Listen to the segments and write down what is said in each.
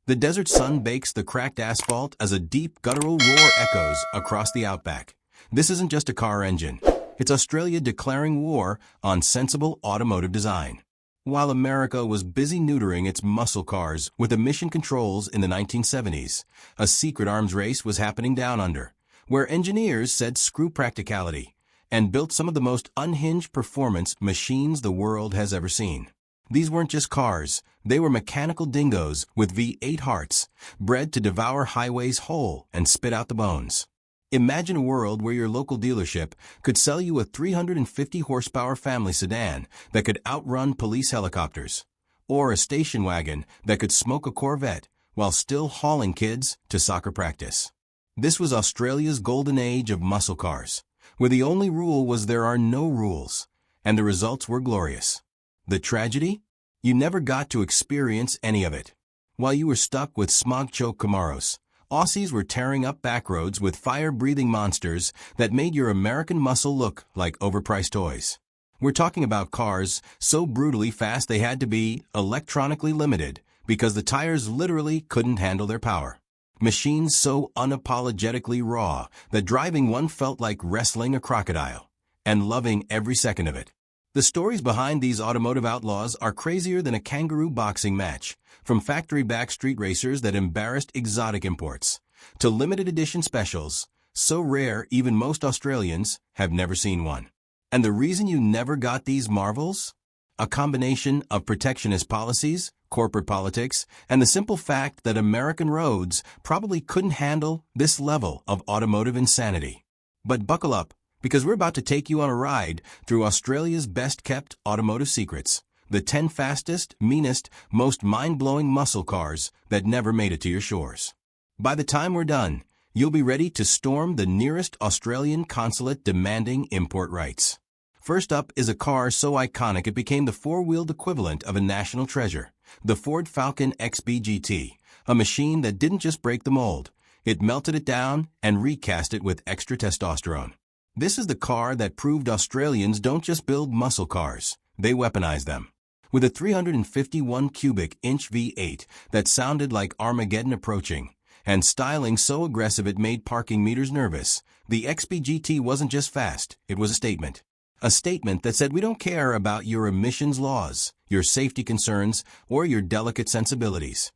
The desert sun bakes the cracked asphalt as a deep guttural roar echoes across the outback. This isn't just a car engine. It's Australia declaring war on sensible automotive design. While America was busy neutering its muscle cars with emission controls in the 1970s, a secret arms race was happening down under, where engineers said screw practicality and built some of the most unhinged performance machines the world has ever seen. These weren't just cars, they were mechanical dingoes with V8 hearts, bred to devour highways whole and spit out the bones. Imagine a world where your local dealership could sell you a 350 horsepower family sedan that could outrun police helicopters, or a station wagon that could smoke a Corvette while still hauling kids to soccer practice. This was Australia's golden age of muscle cars, where the only rule was there are no rules, and the results were glorious. The tragedy? You never got to experience any of it. While you were stuck with smog-choked Camaros, Aussies were tearing up backroads with fire-breathing monsters that made your American muscle look like overpriced toys. We're talking about cars so brutally fast they had to be electronically limited because the tires literally couldn't handle their power. Machines so unapologetically raw that driving one felt like wrestling a crocodile, and loving every second of it. The stories behind these automotive outlaws are crazier than a kangaroo boxing match, from factory-backed street racers that embarrassed exotic imports, to limited edition specials, so rare even most Australians have never seen one. And the reason you never got these marvels? A combination of protectionist policies, corporate politics, and the simple fact that American roads probably couldn't handle this level of automotive insanity. But buckle up, because we're about to take you on a ride through Australia's best-kept automotive secrets, the 10 fastest, meanest, most mind-blowing muscle cars that never made it to your shores. By the time we're done, you'll be ready to storm the nearest Australian consulate demanding import rights. First up is a car so iconic it became the four-wheeled equivalent of a national treasure, the Ford Falcon XB-GT, a machine that didn't just break the mold, it melted it down and recast it with extra testosterone. This is the car that proved Australians don't just build muscle cars, they weaponize them. With a 351 cubic inch V8 that sounded like Armageddon approaching, and styling so aggressive it made parking meters nervous, the XB-GT wasn't just fast, it was a statement. A statement that said we don't care about your emissions laws, your safety concerns, or your delicate sensibilities.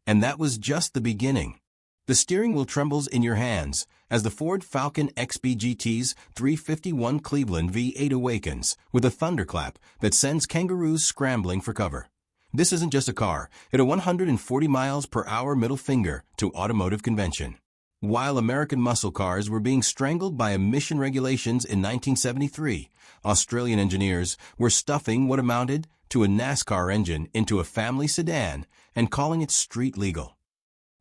And that was just the beginning. The steering wheel trembles in your hands as the Ford Falcon XB-GT's 351 Cleveland V8 awakens with a thunderclap that sends kangaroos scrambling for cover. This isn't just a car, it's a 140 miles per hour middle finger to automotive convention. While American muscle cars were being strangled by emission regulations in 1973, Australian engineers were stuffing what amounted to a NASCAR engine into a family sedan and calling it street legal.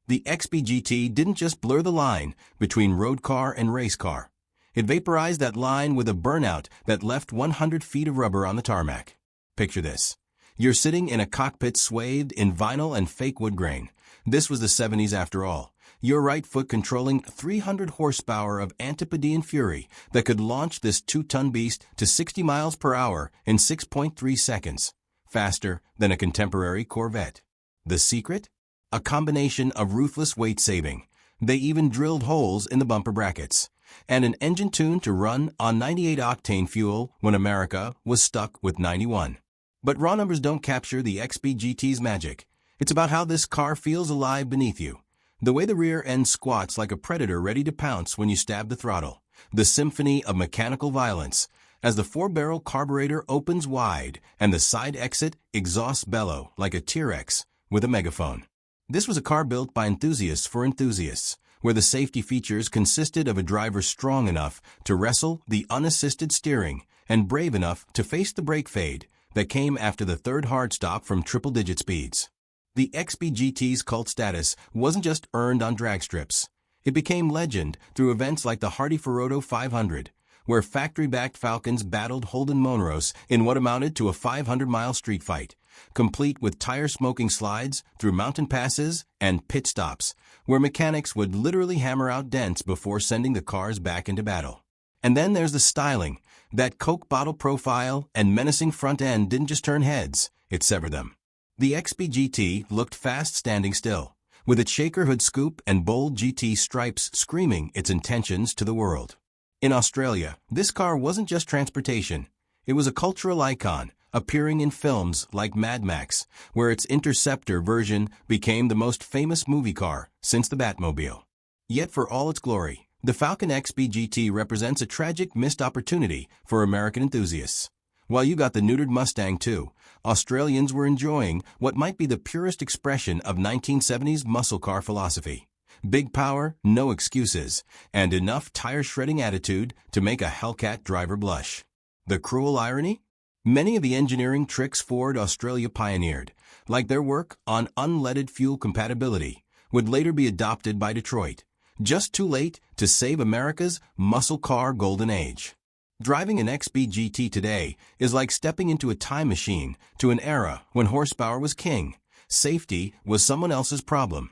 The XB-GT didn't just blur the line between road car and race car. It vaporized that line with a burnout that left 100 feet of rubber on the tarmac. Picture this. You're sitting in a cockpit swathed in vinyl and fake wood grain. This was the 70s after all. Your right foot controlling 300 horsepower of Antipodean fury that could launch this 2-ton beast to 60 miles per hour in 6.3 seconds, faster than a contemporary Corvette. The secret? A combination of ruthless weight saving. They even drilled holes in the bumper brackets. And an engine tuned to run on 98-octane fuel when America was stuck with 91. But raw numbers don't capture the XB-GT's magic. It's about how this car feels alive beneath you. The way the rear end squats like a predator ready to pounce when you stab the throttle. The symphony of mechanical violence as the 4-barrel carburetor opens wide and the side exit exhausts bellow like a T-Rex with a megaphone. This was a car built by enthusiasts for enthusiasts, where the safety features consisted of a driver strong enough to wrestle the unassisted steering and brave enough to face the brake fade that came after the third hard stop from triple-digit speeds. The XB-GT's cult status wasn't just earned on drag strips. It became legend through events like the Hardy-Ferodo 500, where factory-backed Falcons battled Holden Monros in what amounted to a 500-mile street fight, complete with tire-smoking slides through mountain passes and pit stops, where mechanics would literally hammer out dents before sending the cars back into battle. And then there's the styling. That Coke bottle profile and menacing front end didn't just turn heads, it severed them. The XB-GT looked fast standing still, with its shaker hood scoop and bold GT stripes screaming its intentions to the world. In Australia, this car wasn't just transportation. It was a cultural icon, appearing in films like Mad Max, where its Interceptor version became the most famous movie car since the Batmobile. Yet for all its glory, the Falcon XB GT represents a tragic missed opportunity for American enthusiasts. While you got the neutered Mustang too, Australians were enjoying what might be the purest expression of 1970s muscle car philosophy. Big power, no excuses, and enough tire-shredding attitude to make a Hellcat driver blush. The cruel irony? Many of the engineering tricks Ford Australia pioneered, like their work on unleaded fuel compatibility, would later be adopted by Detroit. Just too late to save America's muscle car golden age. Driving an XB GT today is like stepping into a time machine to an era when horsepower was king, safety was someone else's problem,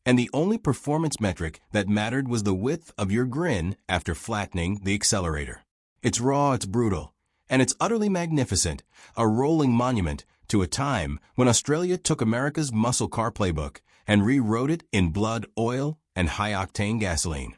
and the only performance metric that mattered was the width of your grin after flattening the accelerator. It's raw, it's brutal, and it's utterly magnificent, a rolling monument to a time when Australia took America's muscle car playbook and rewrote it in blood, oil, and high-octane gasoline.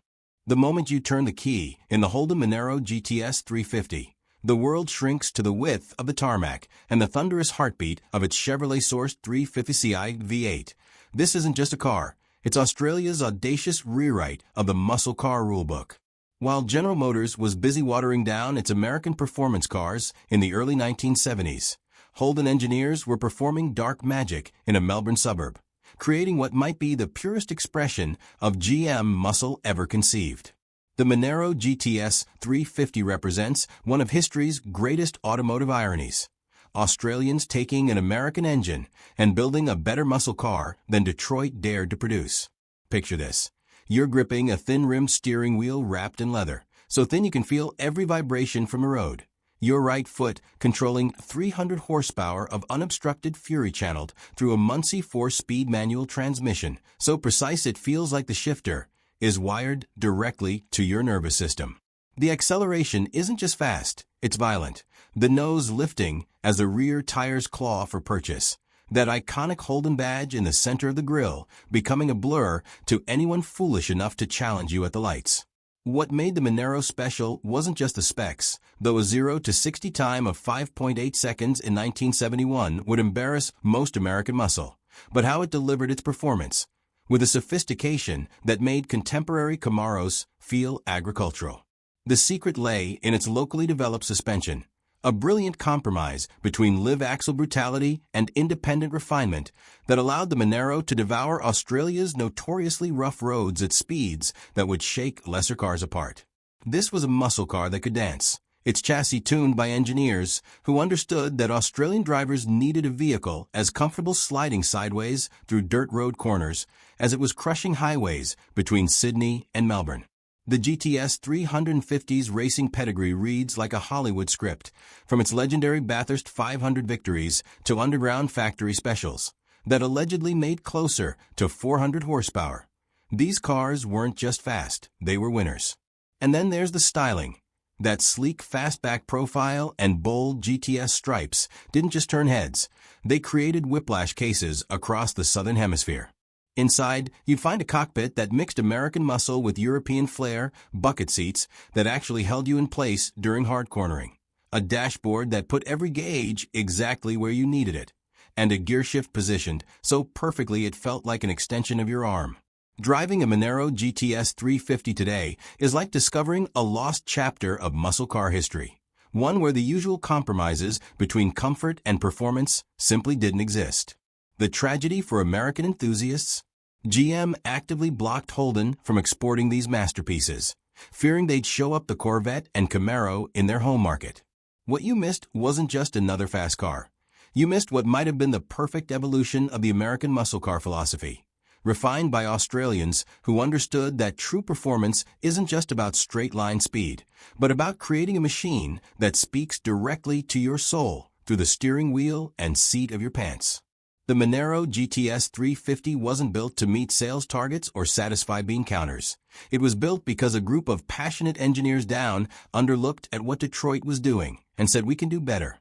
The moment you turn the key in the Holden Monaro GTS 350, the world shrinks to the width of the tarmac and the thunderous heartbeat of its Chevrolet-sourced 350ci V8. This isn't just a car, it's Australia's audacious rewrite of the muscle car rulebook. While General Motors was busy watering down its American performance cars in the early 1970s, Holden engineers were performing dark magic in a Melbourne suburb, creating what might be the purest expression of GM muscle ever conceived. The Monaro GTS 350 represents one of history's greatest automotive ironies. Australians taking an American engine and building a better muscle car than Detroit dared to produce. Picture this. You're gripping a thin-rimmed steering wheel wrapped in leather, so thin you can feel every vibration from the road. Your right foot controlling 300 horsepower of unobstructed fury channeled through a Muncie 4-speed manual transmission, so precise it feels like the shifter is wired directly to your nervous system. The acceleration isn't just fast, it's violent, the nose lifting as the rear tires claw for purchase. That iconic Holden badge in the center of the grille becoming a blur to anyone foolish enough to challenge you at the lights. What made the Monaro special wasn't just the specs, though a 0 to 60 time of 5.8 seconds in 1971 would embarrass most American muscle, but how it delivered its performance, with a sophistication that made contemporary Camaros feel agricultural. The secret lay in its locally developed suspension, a brilliant compromise between live axle brutality and independent refinement that allowed the Monaro to devour Australia's notoriously rough roads at speeds that would shake lesser cars apart. This was a muscle car that could dance, its chassis tuned by engineers who understood that Australian drivers needed a vehicle as comfortable sliding sideways through dirt road corners as it was crushing highways between Sydney and Melbourne. The GTS 350's racing pedigree reads like a Hollywood script, from its legendary Bathurst 500 victories to underground factory specials that allegedly made closer to 400 horsepower. These cars weren't just fast, they were winners. And then there's the styling. That sleek fastback profile and bold GTS stripes didn't just turn heads, they created whiplash cases across the southern hemisphere. Inside, you'd find a cockpit that mixed American muscle with European flair, bucket seats that actually held you in place during hard cornering, a dashboard that put every gauge exactly where you needed it, and a gear shift positioned so perfectly it felt like an extension of your arm. Driving a Monaro GTS 350 today is like discovering a lost chapter of muscle car history, one where the usual compromises between comfort and performance simply didn't exist. The tragedy for American enthusiasts? GM actively blocked Holden from exporting these masterpieces, fearing they'd show up the Corvette and Camaro in their home market. What you missed wasn't just another fast car. You missed what might have been the perfect evolution of the American muscle car philosophy, refined by Australians who understood that true performance isn't just about straight-line speed, but about creating a machine that speaks directly to your soul through the steering wheel and seat of your pants. The Monaro GTS 350 wasn't built to meet sales targets or satisfy bean counters. It was built because a group of passionate engineers down underlooked at what Detroit was doing and said we can do better.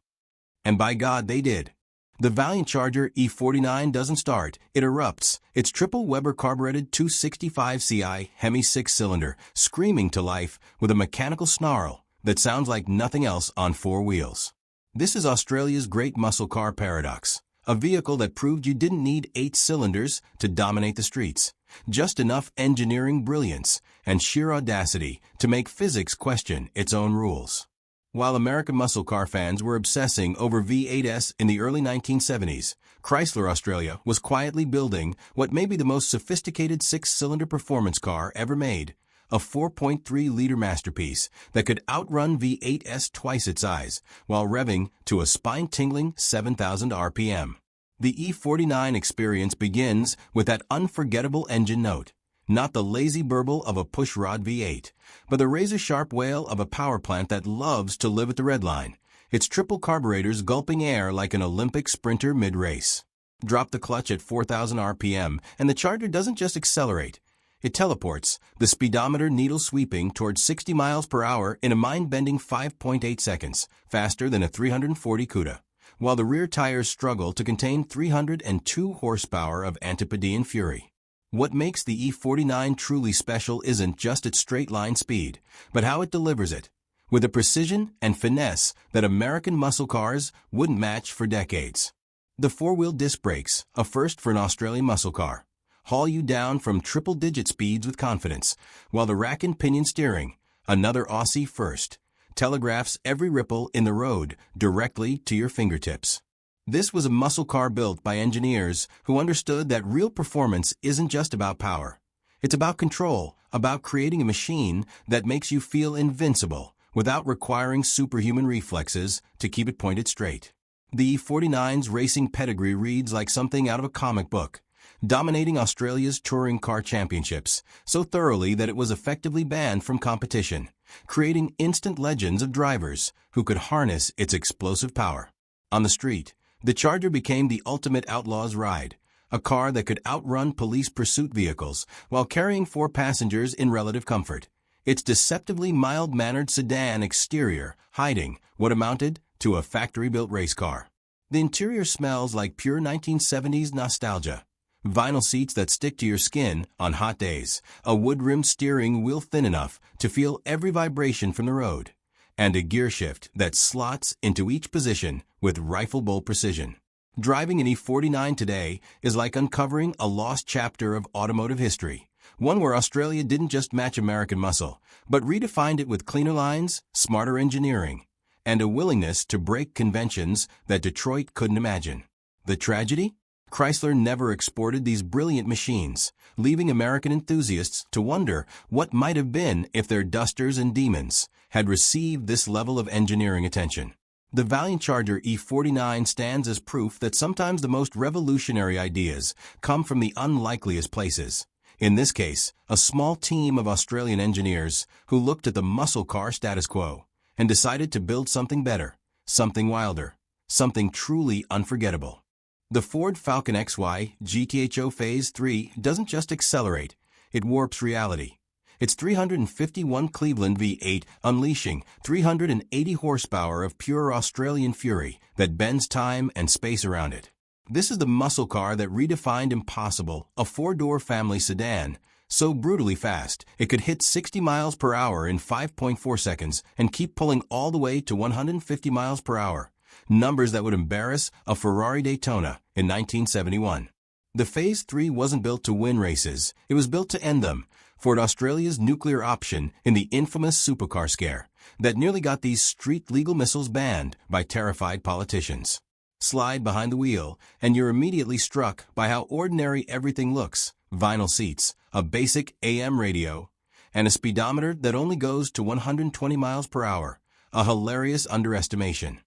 And by God, they did. The Valiant Charger E49 doesn't start, it erupts. Its triple Weber carbureted 265 Ci Hemi 6-cylinder, screaming to life with a mechanical snarl that sounds like nothing else on four wheels. This is Australia's great muscle car paradox, a vehicle that proved you didn't need 8 cylinders to dominate the streets, just enough engineering brilliance and sheer audacity to make physics question its own rules. While American muscle car fans were obsessing over V8s in the early 1970s, Chrysler Australia was quietly building what may be the most sophisticated 6-cylinder performance car ever made, a 4.3-liter masterpiece that could outrun V8s twice its size while revving to a spine-tingling 7,000 RPM. The E49 experience begins with that unforgettable engine note. Not the lazy burble of a pushrod V8, but the razor-sharp wail of a power plant that loves to live at the red line, its triple carburetors gulping air like an Olympic sprinter mid-race. Drop the clutch at 4,000 RPM, and the Charger doesn't just accelerate. It teleports, the speedometer needle sweeping towards 60 miles per hour in a mind-bending 5.8 seconds, faster than a 340 CUDA, while the rear tires struggle to contain 302 horsepower of Antipodean fury. What makes the E49 truly special isn't just its straight-line speed, but how it delivers it, with a precision and finesse that American muscle cars wouldn't match for decades. The four-wheel disc brakes, a first for an Australian muscle car, haul you down from triple-digit speeds with confidence, while the rack and pinion steering, another Aussie first, telegraphs every ripple in the road directly to your fingertips. This was a muscle car built by engineers who understood that real performance isn't just about power. It's about control, about creating a machine that makes you feel invincible without requiring superhuman reflexes to keep it pointed straight. The E49's racing pedigree reads like something out of a comic book, dominating Australia's touring car championships so thoroughly that it was effectively banned from competition, creating instant legends of drivers who could harness its explosive power. On the street, the Charger became the ultimate outlaw's ride, a car that could outrun police pursuit vehicles while carrying 4 passengers in relative comfort, its deceptively mild-mannered sedan exterior hiding what amounted to a factory-built race car. The interior smells like pure 1970s nostalgia. Vinyl seats that stick to your skin on hot days, a wood-rimmed steering wheel thin enough to feel every vibration from the road, and a gear shift that slots into each position with rifle bolt precision. Driving an E49 today is like uncovering a lost chapter of automotive history, one where Australia didn't just match American muscle, but redefined it with cleaner lines, smarter engineering, and a willingness to break conventions that Detroit couldn't imagine. The tragedy? Chrysler never exported these brilliant machines, leaving American enthusiasts to wonder what might have been if their Dusters and Demons had received this level of engineering attention. The Valiant Charger E49 stands as proof that sometimes the most revolutionary ideas come from the unlikeliest places. In this case, a small team of Australian engineers who looked at the muscle car status quo and decided to build something better, something wilder, something truly unforgettable. The Ford Falcon XY GTHO Phase 3 doesn't just accelerate, it warps reality. Its 351 Cleveland V8 unleashing 380 horsepower of pure Australian fury that bends time and space around it. This is the muscle car that redefined impossible, a 4-door family sedan, so brutally fast it could hit 60 miles per hour in 5.4 seconds and keep pulling all the way to 150 miles per hour. Numbers that would embarrass a Ferrari Daytona in 1971. The Phase 3 wasn't built to win races, it was built to end them, Ford Australia's nuclear option in the infamous supercar scare that nearly got these street-legal missiles banned by terrified politicians. Slide behind the wheel, and you're immediately struck by how ordinary everything looks: vinyl seats, a basic AM radio, and a speedometer that only goes to 120 miles per hour, a hilarious underestimation.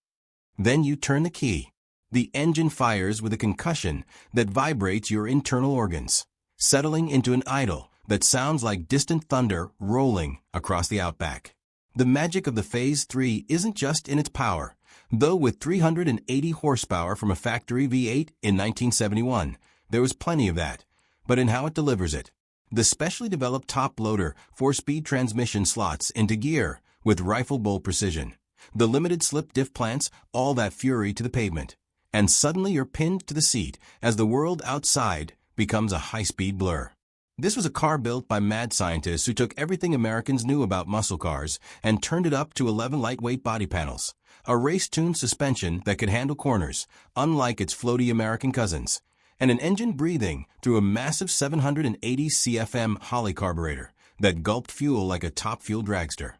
Then you turn the key. The engine fires with a concussion that vibrates your internal organs, settling into an idle that sounds like distant thunder rolling across the outback. The magic of the Phase 3 isn't just in its power, though with 380 horsepower from a factory V8 in 1971, there was plenty of that, but in how it delivers it. The specially developed top-loader 4-speed transmission slots into gear with rifle bolt precision. The limited slip diff plants all that fury to the pavement, and suddenly you're pinned to the seat as the world outside becomes a high-speed blur. This was a car built by mad scientists who took everything Americans knew about muscle cars and turned it up to 11 lightweight body panels, a race-tuned suspension that could handle corners, unlike its floaty American cousins, and an engine breathing through a massive 780 CFM Holley carburetor that gulped fuel like a top-fuel dragster.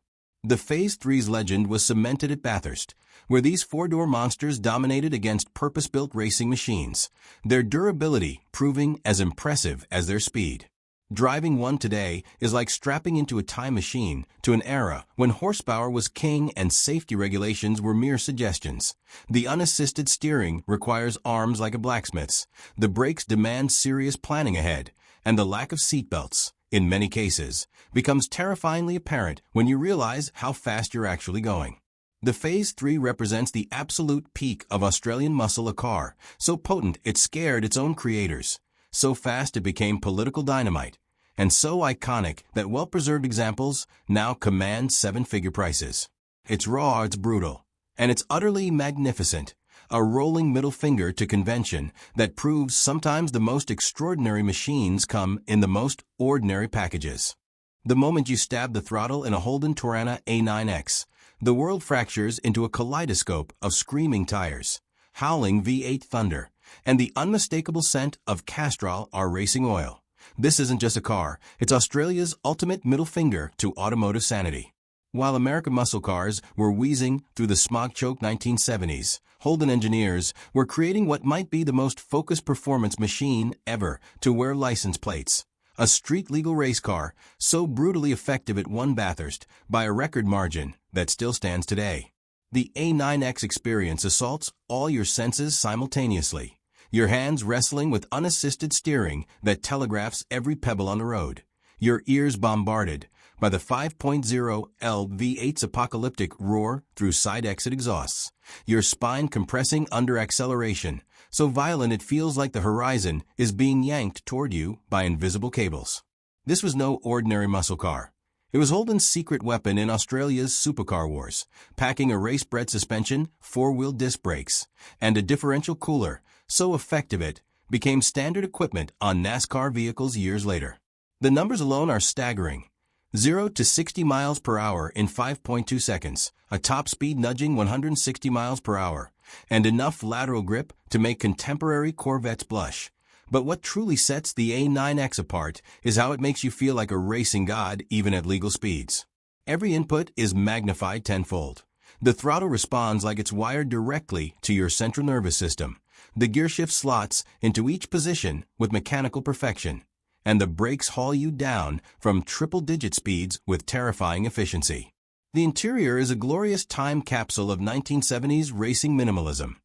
The Phase 3's legend was cemented at Bathurst, where these four-door monsters dominated against purpose-built racing machines, their durability proving as impressive as their speed. Driving one today is like strapping into a time machine to an era when horsepower was king and safety regulations were mere suggestions. The unassisted steering requires arms like a blacksmith's, the brakes demand serious planning ahead, and the lack of seatbelts, in many cases, becomes terrifyingly apparent when you realize how fast you're actually going. The Phase 3 represents the absolute peak of Australian muscle, a car so potent it scared its own creators, so fast it became political dynamite, and so iconic that well-preserved examples now command seven-figure prices. It's raw, it's brutal, and it's utterly magnificent, a rolling middle finger to convention that proves sometimes the most extraordinary machines come in the most ordinary packages. The moment you stab the throttle in a Holden Torana A9X, the world fractures into a kaleidoscope of screaming tires, howling V8 thunder, and the unmistakable scent of Castrol R racing oil. This isn't just a car, it's Australia's ultimate middle finger to automotive sanity. While American muscle cars were wheezing through the smog-choked 1970s, Holden engineers were creating what might be the most focused performance machine ever to wear license plates. A street-legal race car so brutally effective it won Bathurst by a record margin that still stands today. The A9X experience assaults all your senses simultaneously, your hands wrestling with unassisted steering that telegraphs every pebble on the road, your ears bombarded by the 5.0L V8's apocalyptic roar through side-exit exhausts, your spine compressing under acceleration, so violent it feels like the horizon is being yanked toward you by invisible cables. This was no ordinary muscle car. It was Holden's secret weapon in Australia's supercar wars, packing a race-bred suspension, four-wheel disc brakes, and a differential cooler so effective it became standard equipment on NASCAR vehicles years later. The numbers alone are staggering. 0 to 60 miles per hour in 5.2 seconds, a top speed nudging 160 miles per hour, and enough lateral grip to make contemporary Corvettes blush. But what truly sets the A9X apart is how it makes you feel like a racing god even at legal speeds. Every input is magnified tenfold. The throttle responds like it's wired directly to your central nervous system. The gearshift slots into each position with mechanical perfection, and the brakes haul you down from triple-digit speeds with terrifying efficiency. The interior is a glorious time capsule of 1970s racing minimalism.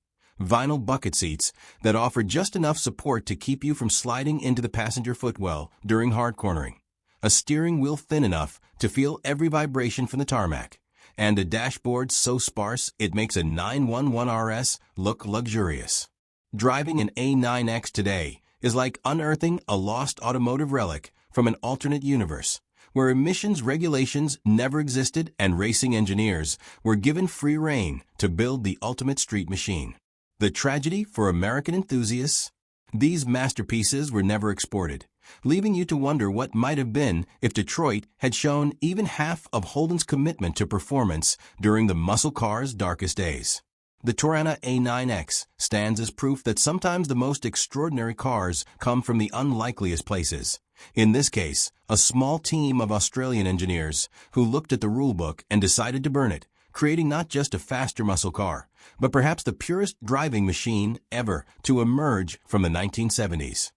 Vinyl bucket seats that offer just enough support to keep you from sliding into the passenger footwell during hard cornering, a steering wheel thin enough to feel every vibration from the tarmac, and a dashboard so sparse it makes a 911 RS look luxurious. Driving an A9X today is like unearthing a lost automotive relic from an alternate universe, where emissions regulations never existed and racing engineers were given free rein to build the ultimate street machine. The tragedy for American enthusiasts? These masterpieces were never exported, leaving you to wonder what might have been if Detroit had shown even half of Holden's commitment to performance during the muscle car's darkest days. The Torana A9X stands as proof that sometimes the most extraordinary cars come from the unlikeliest places. In this case, a small team of Australian engineers who looked at the rulebook and decided to burn it, creating not just a faster muscle car, but perhaps the purest driving machine ever to emerge from the 1970s.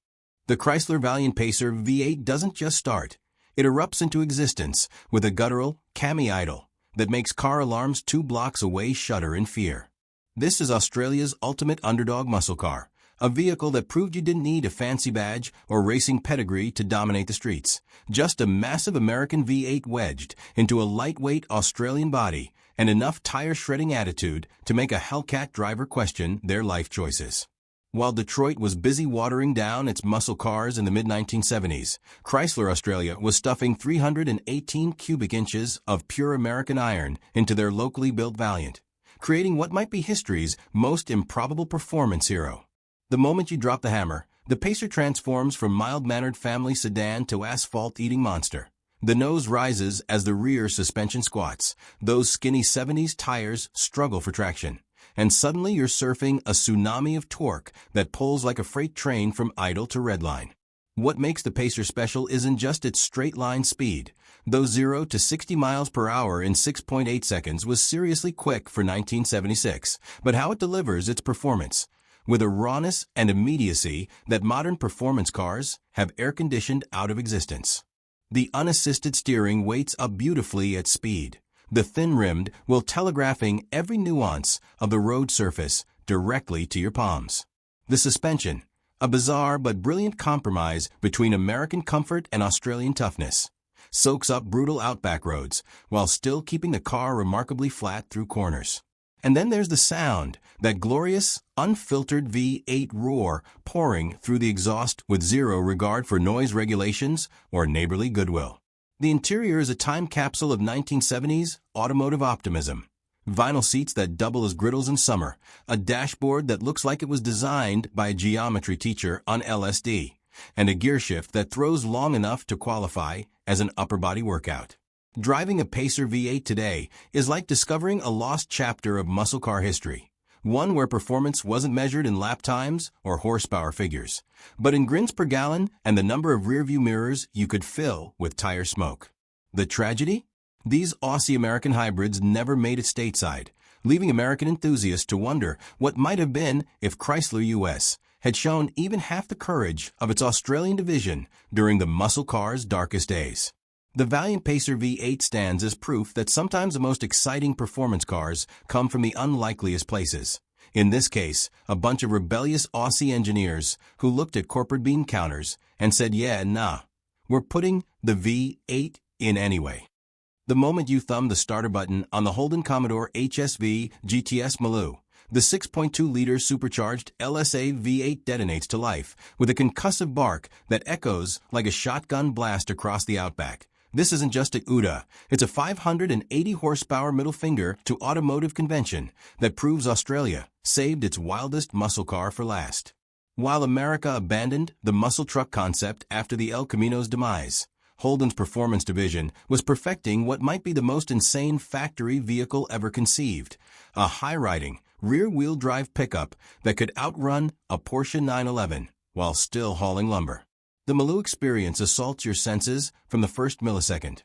The Chrysler Valiant Pacer V8 doesn't just start. It erupts into existence with a guttural, cammy idle that makes car alarms 2 blocks away shudder in fear. This is Australia's ultimate underdog muscle car, a vehicle that proved you didn't need a fancy badge or racing pedigree to dominate the streets. Just a massive American V8 wedged into a lightweight Australian body and enough tire-shredding attitude to make a Hellcat driver question their life choices. While Detroit was busy watering down its muscle cars in the mid-1970s, Chrysler Australia was stuffing 318 cubic inches of pure American iron into their locally built Valiant, creating what might be history's most improbable performance hero. The moment you drop the hammer, the Pacer transforms from mild-mannered family sedan to asphalt-eating monster. The nose rises as the rear suspension squats. Those skinny 70s tires struggle for traction. And suddenly you're surfing a tsunami of torque that pulls like a freight train from idle to redline. What makes the Pacer special isn't just its straight-line speed. Though 0 to 60 miles per hour in 6.8 seconds was seriously quick for 1976, but how it delivers its performance. With a rawness and immediacy that modern performance cars have air-conditioned out of existence. The unassisted steering waits up beautifully at speed. The thin-rimmed will telegraphing every nuance of the road surface directly to your palms. The suspension, a bizarre but brilliant compromise between American comfort and Australian toughness, soaks up brutal outback roads while still keeping the car remarkably flat through corners. And then there's the sound, that glorious, unfiltered V8 roar pouring through the exhaust with zero regard for noise regulations or neighborly goodwill. The interior is a time capsule of 1970s automotive optimism. Vinyl seats that double as griddles in summer, a dashboard that looks like it was designed by a geometry teacher on LSD, and a gearshift that throws long enough to qualify as an upper body workout. Driving a Pacer V8 today is like discovering a lost chapter of muscle car history, one where performance wasn't measured in lap times or horsepower figures, but in grins per gallon and the number of rearview mirrors you could fill with tire smoke. The tragedy? These Aussie-American hybrids never made it stateside, leaving American enthusiasts to wonder what might have been if Chrysler US had shown even half the courage of its Australian division during the muscle car's darkest days. The valiant Pacer V8 stands as proof that sometimes the most exciting performance cars come from the unlikeliest places. In this case, a bunch of rebellious Aussie engineers who looked at corporate bean counters and said, yeah, nah, we're putting the V8 in anyway. The moment you thumb the starter button on the Holden Commodore HSV GTS Maloo, the 6.2-liter supercharged LSA V8 detonates to life with a concussive bark that echoes like a shotgun blast across the outback. This isn't just a OODA, it's a 580 horsepower middle finger to automotive convention that proves Australia saved its wildest muscle car for last. While America abandoned the muscle truck concept after the El Camino's demise, Holden's performance division was perfecting what might be the most insane factory vehicle ever conceived, a high-riding, rear-wheel drive pickup that could outrun a Porsche 911 while still hauling lumber. The Maloo experience assaults your senses from the first millisecond.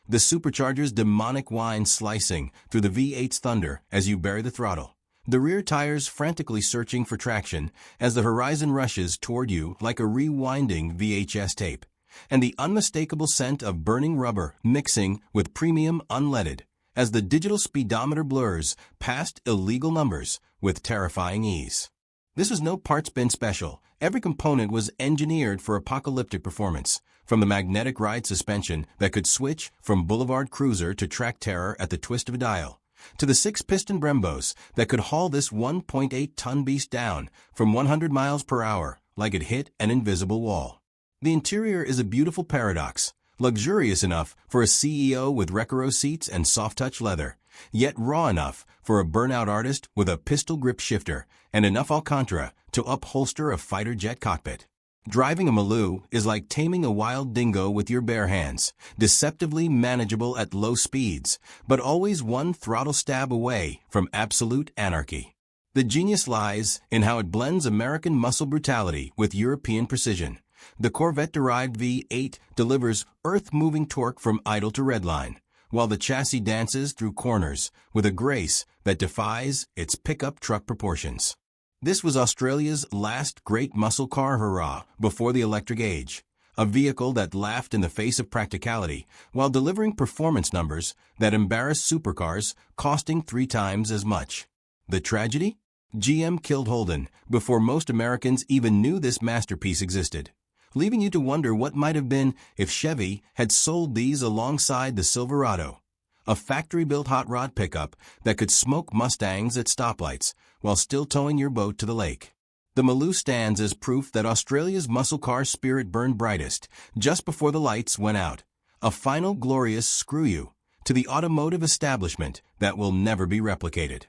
The supercharger's demonic whine slicing through the V8's thunder as you bury the throttle. The rear tires frantically searching for traction as the horizon rushes toward you like a rewinding VHS tape. And the unmistakable scent of burning rubber mixing with premium unleaded as the digital speedometer blurs past illegal numbers with terrifying ease. This was no parts bin special. Every component was engineered for apocalyptic performance, from the magnetic ride suspension that could switch from boulevard cruiser to track terror at the twist of a dial, to the 6-piston Brembos that could haul this 1.8-ton beast down from 100 miles per hour like it hit an invisible wall. The interior is a beautiful paradox, luxurious enough for a CEO with Recaro seats and soft-touch leather, yet raw enough for a burnout artist with a pistol-grip shifter and enough Alcantara to upholster a fighter jet cockpit. Driving a Maloo is like taming a wild dingo with your bare hands, deceptively manageable at low speeds, but always one throttle stab away from absolute anarchy. The genius lies in how it blends American muscle brutality with European precision. The Corvette-derived V8 delivers earth-moving torque from idle to redline, while the chassis dances through corners with a grace that defies its pickup truck proportions. This was Australia's last great muscle car hurrah before the electric age, a vehicle that laughed in the face of practicality while delivering performance numbers that embarrassed supercars costing 3 times as much. The tragedy? GM killed Holden before most Americans even knew this masterpiece existed, leaving you to wonder what might have been if Chevy had sold these alongside the Silverado, a factory-built hot rod pickup that could smoke Mustangs at stoplights while still towing your boat to the lake. The Maloo stands as proof that Australia's muscle car spirit burned brightest just before the lights went out, a final glorious screw you to the automotive establishment that will never be replicated.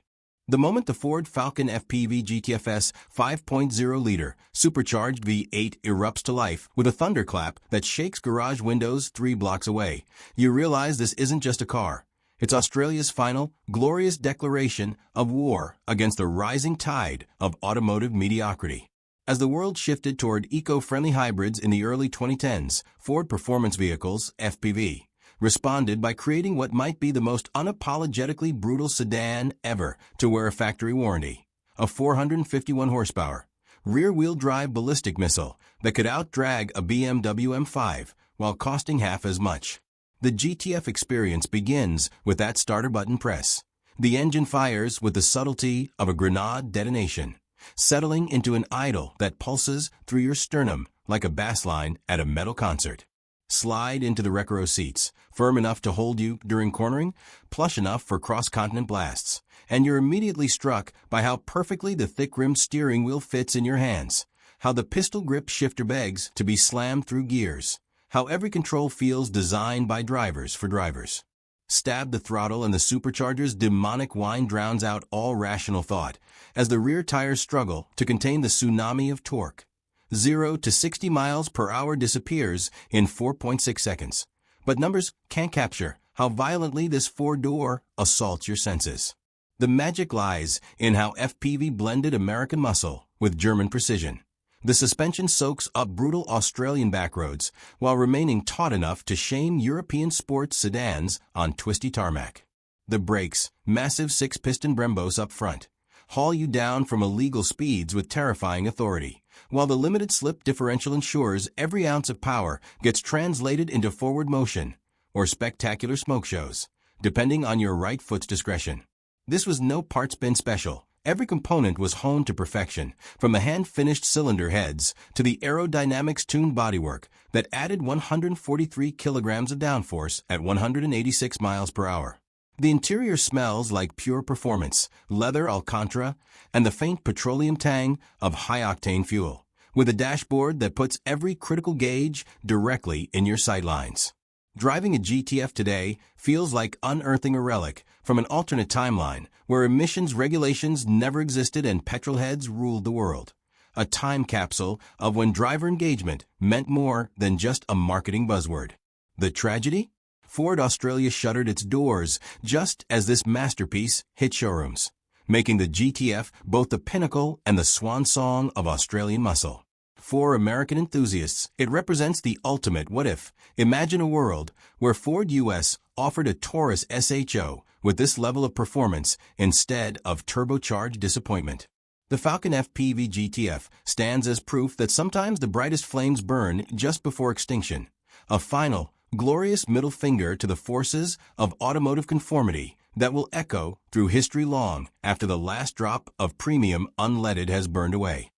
The moment the Ford Falcon FPV GTFS 5.0-liter supercharged V8 erupts to life with a thunderclap that shakes garage windows 3 blocks away, you realize this isn't just a car. It's Australia's final, glorious declaration of war against the rising tide of automotive mediocrity. As the world shifted toward eco-friendly hybrids in the early 2010s, Ford Performance Vehicles, FPV, responded by creating what might be the most unapologetically brutal sedan ever to wear a factory warranty. A 451 horsepower, rear-wheel drive ballistic missile that could outdrag a BMW M5 while costing half as much. The GTF experience begins with that starter button press. The engine fires with the subtlety of a grenade detonation, settling into an idle that pulses through your sternum like a bass line at a metal concert. Slide into the Recaro seats, firm enough to hold you during cornering, plush enough for cross-continent blasts, and you're immediately struck by how perfectly the thick-rimmed steering wheel fits in your hands, how the pistol grip shifter begs to be slammed through gears, how every control feels designed by drivers for drivers. Stab the throttle and the supercharger's demonic whine drowns out all rational thought as the rear tires struggle to contain the tsunami of torque. 0 to 60 miles per hour disappears in 4.6 seconds. But numbers can't capture how violently this four-door assaults your senses. The magic lies in how FPV blended American muscle with German precision. The suspension soaks up brutal Australian backroads while remaining taut enough to shame European sports sedans on twisty tarmac. The brakes, massive 6-piston Brembos up front, haul you down from illegal speeds with terrifying authority, while the limited slip differential ensures every ounce of power gets translated into forward motion or spectacular smoke shows, depending on your right foot's discretion. This was no parts bin special. Every component was honed to perfection, from the hand-finished cylinder heads to the aerodynamics-tuned bodywork that added 143 kilograms of downforce at 186 miles per hour. The interior smells like pure performance, leather Alcantara, and the faint petroleum tang of high-octane fuel, with a dashboard that puts every critical gauge directly in your sightlines. Driving a GTF today feels like unearthing a relic from an alternate timeline where emissions regulations never existed and petrolheads ruled the world. A time capsule of when driver engagement meant more than just a marketing buzzword. The tragedy? Ford Australia shuttered its doors just as this masterpiece hit showrooms, making the GTF both the pinnacle and the swan song of Australian muscle. For American enthusiasts, it represents the ultimate what-if. Imagine a world where Ford US offered a Taurus SHO with this level of performance instead of turbocharged disappointment. The Falcon FPV GTF stands as proof that sometimes the brightest flames burn just before extinction. A final, glorious middle finger to the forces of automotive conformity that will echo through history long after the last drop of premium unleaded has burned away.